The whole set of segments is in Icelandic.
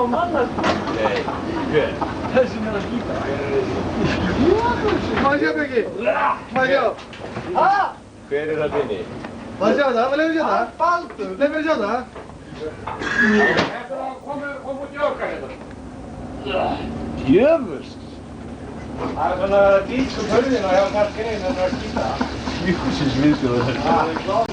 og manna. Nei, hver? Þessi með að skýta. Má sjá, Björki? Má sjá? Hver er það inni? Má sjá það? Leif mér sjá það? Baldur. Leif mér sjá það? Þetta var komið út í okkar hérna. Djöfust. Það er svona dýsk og hörðina hjá Karl-Grein að skýta. Júsins viðsjóður þetta. Það er kláð.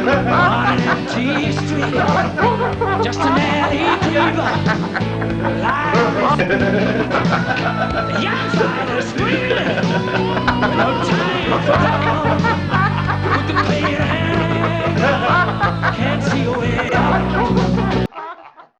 On an empty street, just an alley fever, live. The young side is screaming.